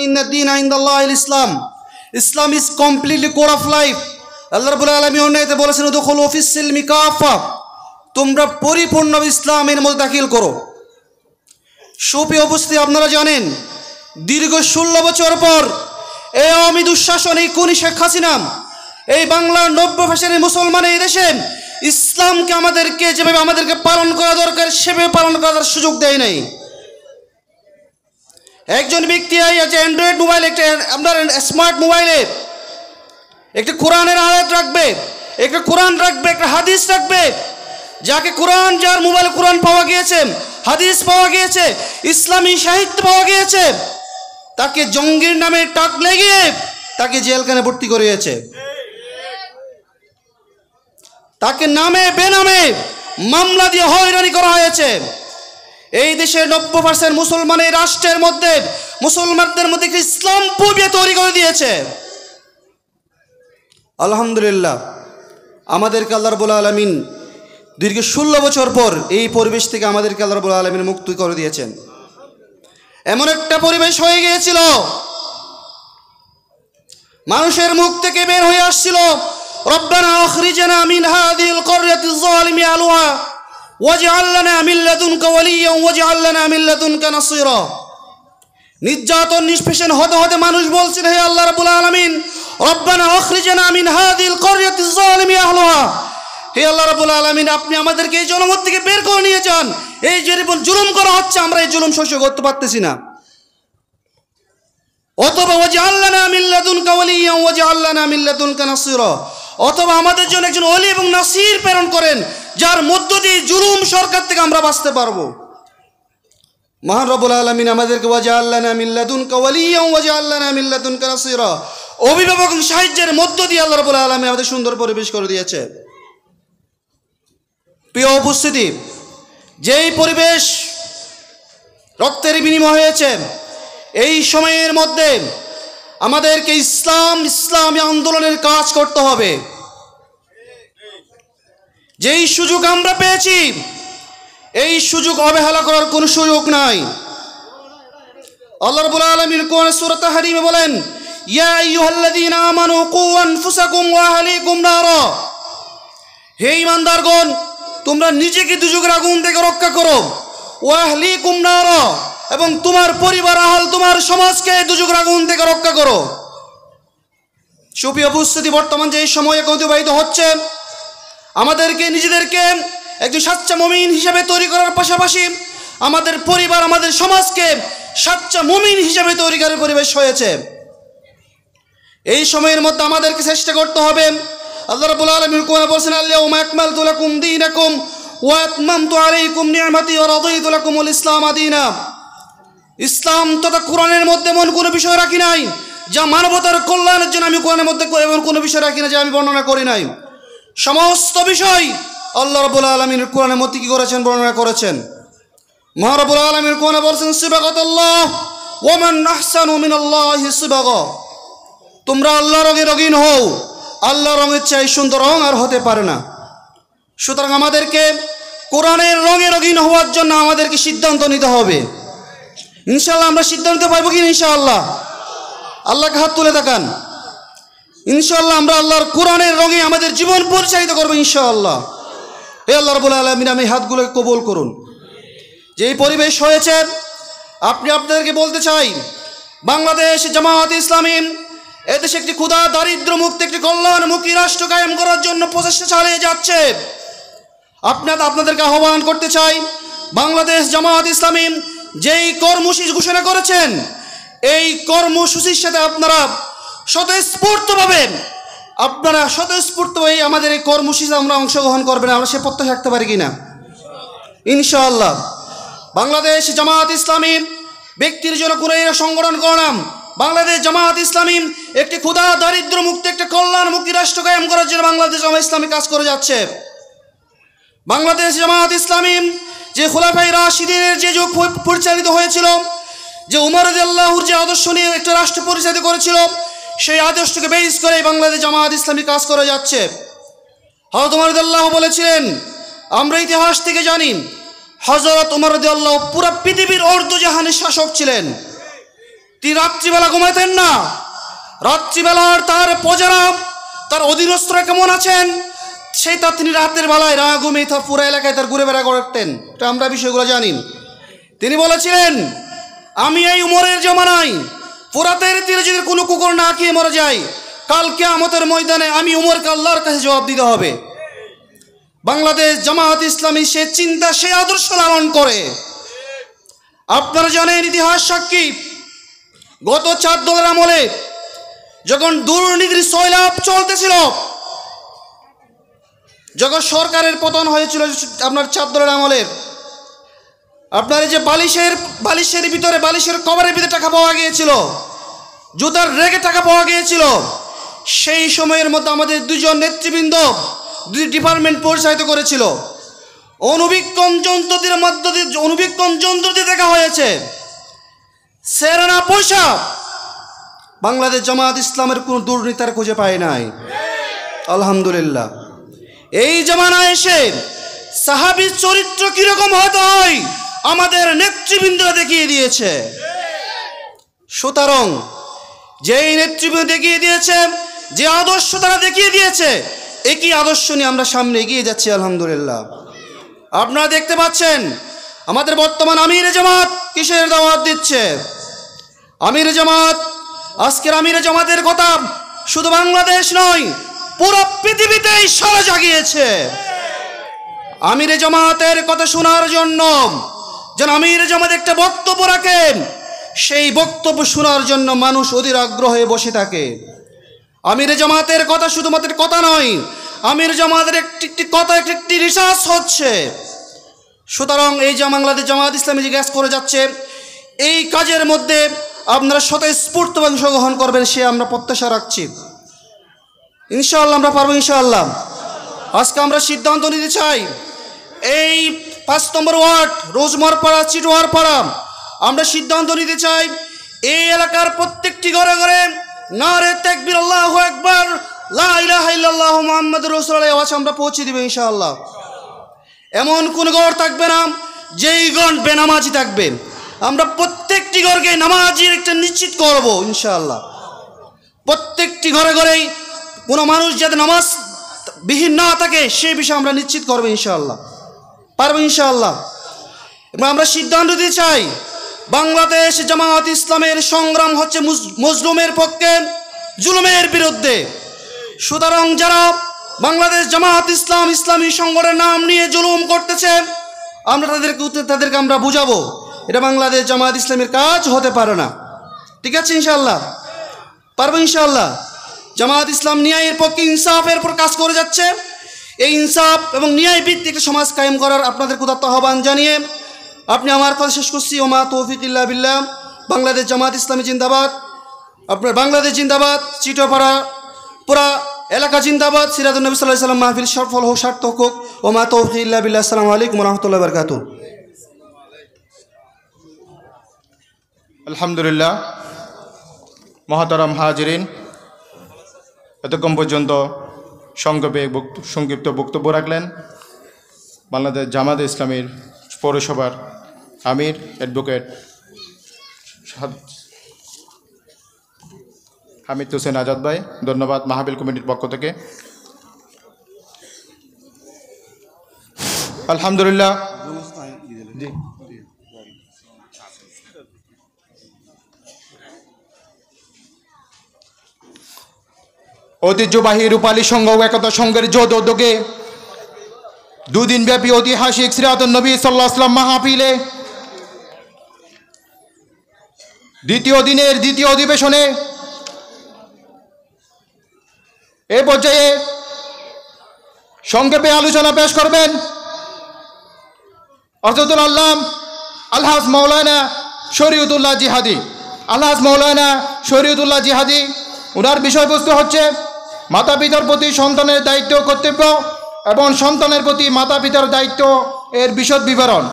ইন্নাদ-দীনা ইনদাল্লাহিল ইসলাম। Islam is completely code of life. আল্লাহ রাব্বুল আলামিন অন্যতে বলেছেন উদখুলু ফিস সিলমি কাফা, তোমরা পরিপূর্ণ ইসলামের মধ্যে দাখিল করো। সুপ্রিয় উপস্থিতি, আপনারা জানেন দীর্ঘ 16 বছর পর এই আওয়ামী দুঃশাসন, এই খুনি শেখ হাসিনা এই বাংলার 90% মুসলমান এই দেশে ইসলামকে আমাদেরকে যেভাবে আমাদেরকে পালন করা দরকার সেভাবে পালন করার সুযোগ দেয় নাই। একজন ব্যক্তি আছে অ্যান্ড্রয়েড মোবাইল, একটা আপনার স্মার্ট মোবাইলে একটা কোরআনের আয়াত রাখবে, একটা কোরআন রাখবে, একটা হাদিস রাখবে। যাকে কোরআন, যার মোবাইলে কোরআন পাওয়া গিয়েছে, হাদিস পাওয়া গিয়েছে, ইসলামী সাহিত্য পাওয়া গিয়েছে, তাকে জঙ্গির নামে টাক লাগিয়ে তাকে জেলখানে ভর্তি করিয়েছে। তাকে নামে বেনামে মামলা দিয়ে হয়রানি করা হয়েছে। এই দেশের 90% মুসলমান এই রাষ্ট্রের মধ্যে মুসলমানদের মধ্যে ইসলাম পবিয়া তৈরি করে দিয়েছে। আলহামদুলিল্লাহ, আমাদেরকে আল্লাহ রাব্বুল আলামিন দীর্ঘ 16 বছর পর এই পরিবেশ থেকে আমাদেরকে আল্লাহ রাব্বুল আলামিন মুক্তি করে দিয়েছেন। এমন একটা পরিবেশ হয়ে গিয়েছিল, মানুষের মুখ থেকে বের হয়ে আসছিল রব্বানা আখরিজনা মিন হাযিহিল ক্বরয়াতিজ যালিমি আহলুহা ওয়াজআল লানা মিন লাদুনকা ওয়ালিয়্যান ওয়াজআল লানা মিন লাদুনকা নাসীরা। নির্যাতন নিষ্পেষণ হতে হতে মানুষ বলছেন, হে আল্লাহ রাব্বুল আলামিন, রব্বানা আখরিজনা মিন হাযিহিল ক্বরয়াতিজ যালিমি আহলুহা, হে আল্লাহ রাব্বুল আলামিন, আপনি আমাদেরকে এই জনপদ থেকে বের করে নিয়ে যান। এই যে জুলুম করা হচ্ছে, আমরা এই জুলুম সহ্য করতে পারতেছি না। অথবা ওয়াজআল লানা মিন লাদুনকা ওয়ালিয়্যান ওয়াজআল লানা মিন লাদুনকা নাসীরা, অথবা আমাদের জন্য একজন ওলি এবং নাসির প্রেরণ করেন, যার মধ্য দিয়ে জুলুম সরকার থেকে আমরা বাঁচতে পারবো। মহান রব্বুল আলামিন আমাদেরকে ওয়াজআল লানা মিন লাদুনকা ওয়ালিয়্যান ওয়াজআল লানা মিন লাদুনকা নাসীরা অভিভাবক এবং সাহায্যের মধ্য দিয়ে আল্লাহ রাব্বুল আলামিন আমাদের সুন্দর পরিবেশ করে দিয়েছে। প্রিয় উপস্থিতি, যেই পরিবেশ রক্তের বিনিময় হয়েছে, এই সময়ের মধ্যে আমাদেরকে ইসলামী আন্দোলনের কাজ করতে হবে। যেই সুযোগ আমরা পেয়েছি, এই সুযোগ অবহেলা করার কোনো সুযোগ নাই। আল্লাহ রাব্বুল আলামিন কোরআন সূরা তাহরীমে বলেন, ইয়া আইয়ুহাল্লাযীনা আমানু কু আনফুসাকুম ওয়া আহলিকুম নারা, হে ঈমানদারগণ, তোমরা নিজেকে দুজকের আগুন থেকে রক্ষা করো, ওয়া আহলিকুম নারা, এবং তোমার পরিবার আহল তোমার সমাজকে দুজকের আগুন থেকে রক্ষা করো। সুপ্রিয় উপস্থিতি, বর্তমান যে সময় অতিবাহিত হচ্ছে, আমাদেরকে নিজেদেরকে একজন সাচ্চা মুমিন হিসেবে তৈরি করার পাশাপাশি আমাদের পরিবার, আমাদের সমাজকে সাচ্চা মুমিন হিসেবে তৈরি করার পরিবেশ হয়েছে। এই সময়ের মধ্যে আমাদেরকে চেষ্টা করতে হবে। আল্লাহ রাব্বুল আলামিন কোরআনে বলেছেন, আল-ইয়াউমা আকমালতু লাকুম দীনাকুম ওয়া আতমামতু আলাইকুম নি'মাতি ওয়া রাদিতু লাকুমুল ইসলাম দীনা। ইসলাম তথা কোরআনের মধ্যে এমন কোনো বিষয় রাখি নাই যা মানবতার কল্যাণের জন্য আমি কোরআনের মধ্যে এমন কোনো বিষয় রাখি না যা আমি বর্ণনা করি নাই। সমস্ত বিষয় আল্লাহ রাব্বুল আলামিন কোরআনের মধ্যে কি করেছেন, বর্ণনা করেছেন। মহান রব্বুল আলামিন কোরআনে বলেছেন, সিবাগাতুল্লাহ ওয়া মান আহসানু মিনাল্লাহি সিবাগা, তোমরা আল্লাহর রঙে রঙিন হও, আল্লাহর রঙের চেয়ে সুন্দর রং আর হতে পারে না। সুতরাং আমাদেরকে কোরআনের রঙে রঙিন হওয়ার জন্য আমাদেরকে সিদ্ধান্ত নিতে হবে। ইনশাআল্লাহ আমরা সিদ্ধান্ত নিতে পারবো কি? ইনশাআল্লাহ। আল্লাহকে হাত তুলে তাকান। ইনশাআল্লাহ আমরা আল্লাহর কোরআনের রঙে আমাদের জীবন পরিচালিত করবো ইনশাআল্লাহ। হে আল্লাহ রাব্বুল আলামিন, আমি হাতগুলোকে কবুল করুন। যেই পরিবেশ হয়েছে, আপনি আপনাদেরকে বলতে চাই, বাংলাদেশ জামায়াতে ইসলামী এদেশে একটি ক্ষুধা দারিদ্র মুক্ত একটি কল্যাণমুখী রাষ্ট্র কায়েম করার জন্য প্রচেষ্টা চালিয়ে যাচ্ছে। আপনাদেরকে আহ্বান করতে চাই, বাংলাদেশ জামায়াতে ইসলামী যেই কর্মসূচি ঘোষণা করেছেন, এই কর্মসূচির সাথে আপনারা স্বতঃস্ফূর্তভাবে আমাদের এই কর্মসূচিতে আমরা অংশগ্রহণ করবেন। আমরা সে প্রত্যাশা রাখতে পারি কিনা? ইনশাআল্লাহ। বাংলাদেশ জামায়াত ইসলামী ব্যক্তির জন্য কোনো সংগঠন করলাম, বাংলাদেশ জামায়াত ইসলামী একটি ক্ষুধা দারিদ্র মুক্ত একটা কল্যাণমুখী রাষ্ট্র কায়েম করার জন্য বাংলাদেশ জামায়াত ইসলামী কাজ করে যাচ্ছে। বাংলাদেশ জামায়াত ইসলামী যে খুলাফায়ে রাশিদিনের যে যুগ পরিচালিত হয়েছিল, যে উমর রাদিয়াল্লাহুর যে আদর্শ নিয়ে একটা রাষ্ট্র পরিচালিত করেছিল, সেই আদর্শকে বেস করে বাংলাদেশ জামায়াত ইসলামী কাজ করে যাচ্ছে। হযরত উমর রাদিয়াল্লাহু বলেছিলেন, আমরা ইতিহাস থেকে জানি হযরত উমর রাদিয়াল্লাহু পুরো পৃথিবীর অর্ধজাহানের শাসক ছিলেন। তিনি রাত্রিবেলা ঘুমাতেন না। রাত্রিবেলার তার প্রজারা, তার অধীনস্থরা কেমন আছেন সেই তা তিনি রাতের বেলায় না ঘুমিয়ে তার পুরো এলাকায় তার ঘুরে বেড়া করতেন। এটা আমরা বিষয়গুলো জানি। তিনি বলেছিলেন, আমি এই উমরের জমানায় ফোরাতের তীরে যদি কোনো কুকুর না খেয়ে মরে যায়, কাল কিয়ামতের ময়দানে আমি উমরকে আল্লাহর কাছে জবাব দিতে হবে। বাংলাদেশ জামায়াত ইসলামী সে চিন্তা, সে আদর্শ লালন করে। আপনারা জানেন, ইতিহাস সাক্ষী, গত 4 দলের আমলে যখন দুর্নীতির সয়লাব চলতেছিল, যখন সরকারের পতন হয়েছিল আপনার 4 দলের আমলের, আপনার এই যে বালিশের ভিতরে, বালিশের কভারের ভিতরে টাকা পাওয়া গিয়েছিল, জুতার রেগে টাকা পাওয়া গিয়েছিল, সেই সময়ের মধ্যে আমাদের 2 জন নেতৃবৃন্দ 2 ডিপার্টমেন্ট পরিচালিত করেছিল। অনুবীক্ষণ যন্ত্র দিয়ে দেখা হয়েছে, সেরানা পয়সা বাংলাদেশ জামায়াত ইসলামের কোনো দুর্নীতির খুঁজে পায় নাই। আলহামদুলিল্লাহ। এই জামানায় এসে সাহাবীর চরিত্র কিরকম হতে হয় আমাদের নেতৃবৃন্দরা দেখিয়ে দিয়েছে। সুতরাং যেই নেতৃবৃন্দ দেখিয়ে দিয়েছে, যে আদর্শ তারা দেখিয়ে দিয়েছে, একই আদর্শ নিয়ে আমরা সামনে এগিয়ে যাচ্ছি আলহামদুলিল্লাহ। আপনারা দেখতে পাচ্ছেন আমাদের বর্তমান আমিরে জামাত কিসের দাওয়াত দিচ্ছে। আমিরে জামাত, আজকের আমিরে জামাতের কথা শুধু বাংলাদেশ নয়, পুরো পৃথিবীতেই সাড়া জাগিয়েছে। আমিরে জামাতের কথা শোনার জন্য, যেন আমিরে জামাত একটা বক্তব্য রাখেন, সেই বক্তব্য শোনার জন্য মানুষ অধীর আগ্রহে বসে থাকে। আমিরে জামাতের কথা শুধুমাত্র কথা নয়, আমিরে জামাতের একটি কথা, একটি রিসার্চ হচ্ছে। সুতরাং এই যে বাংলাদেশ জামায়াত ইসলামী যে কাজ করে যাচ্ছে, এই কাজের মধ্যে আপনারা স্বতঃস্ফূর্তভাবে অংশগ্রহণ করবেন, সে আমরা প্রত্যাশা রাখছি। ইনশাআল্লাহ আমরা পারবো ইনশাআল্লাহ। আজকে আমরা সিদ্ধান্ত নিতে চাই, এই 5 নম্বর ওয়ার্ড রোজমারপাড়া, চিটোয়ারপাড়া, আমরা সিদ্ধান্ত নিতে চাই এই এলাকার প্রত্যেকটি ঘরে ঘরে নারে তাকবীর, আল্লাহু আকবার, লা ইলাহা ইল্লাল্লাহ মুহাম্মাদুর রাসূলুল্লাহ আওয়াজ আমরা পৌঁছে দিব ইনশাআল্লাহ। এমন কোন ঘর থাকবে না যেই ঘর বেনামাজি থাকবে। আমরা প্রত্যেকটি ঘরকে নামাজির একটা নিশ্চিত করব ইনশাআল্লাহ। প্রত্যেকটি ঘরে ঘরেই কোনো মানুষ যাতে নামাজ বিহীন না থাকে সেই বিষয়ে আমরা নিশ্চিত করব ইনশাআল্লাহ, পারবো ইনশাআল্লাহ। এবং আমরা সিদ্ধান্ত দিতে চাই, বাংলাদেশ জামায়াত ইসলামের সংগ্রাম হচ্ছে মজলুমের পক্ষে, জুলুমের বিরুদ্ধে। সুতরাং যারা বাংলাদেশ জামায়াত ইসলামী সংগঠনের নাম নিয়ে জুলুম করতেছে, আমরা তাদেরকে আমরা বুঝাবো এটা বাংলাদেশ জামায়াত ইসলামের কাজ হতে পারে না। ঠিক আছে ইনশাআল্লাহ, পারবো ইনশাআল্লাহ। জামায়াত ইসলাম ন্যায়ের পক্ষে, ইনসাফের উপর কাজ করে যাচ্ছে। এই ইনসাফ এবং ন্যায় ভিত্তিক একটা সমাজ কায়েম করার আপনাদের উদাত্ত আহ্বান জানিয়ে আপনি আমার কথা শেষ করছি। ওমা তৌফিক ইল্লা বিল্লাহ। বাংলাদেশ জামায়াত ইসলামী জিন্দাবাদ, আপনার বাংলাদেশ জিন্দাবাদ, চিটোপাড়া পুরা এলাকা জিন্দাবাদ। সিরাজুন নবী সাল্লাল্লাহু আলাইহি ওয়াসাল্লাম মাহফিল সফল হোক, সার্থক হোক। ওমা তৌফিক ইল্লা বিল্লাহ। আসসালামু আলাইকুম ওয়া রাহমাতুল্লাহি ওয়া বারাকাতুহু। আলহামদুলিল্লাহ। মহতারাম হাজিরিন, এতক্ষণ পর্যন্ত সংক্ষিপ্ত বক্তব্য রাখলেন বাংলাদেশ জামায়াত ইসলামীর পৌরসভার আমির অ্যাডভোকেট হামিদ হোসেন আজাদ ভাই। ধন্যবাদ মাহফিল কমিটির পক্ষ থেকে। আলহামদুলিল্লাহ। জি, ঐতিহ্যবাহী রূপালী সংঘ ও একতা সংঘের যৌথ উদ্যোগে 2 দিনব্যাপী ঐতিহাসিক সিরাতুন নবী সাল্লাল্লাহু আলাইহি ওয়াসাল্লাম মাহফিলে দ্বিতীয় দিনের দ্বিতীয় অধিবেশনে এ পর্যায়ে সংক্ষেপে আলোচনা পেশ করবেন হযরতুল আল্লামা আলহাজ মাওলানা শরীয়তুল্লাহ জিহাদি। আলহাজ মাওলানা শরীয়তুল্লাহ জিহাদি, ওনার বিষয়বস্তু হচ্ছে মাতা পিতার প্রতি সন্তানের দায়িত্ব, কর্তব্য এবং সন্তানের প্রতি মাতা পিতার দায়িত্ব এর বিশদ বিবরণ।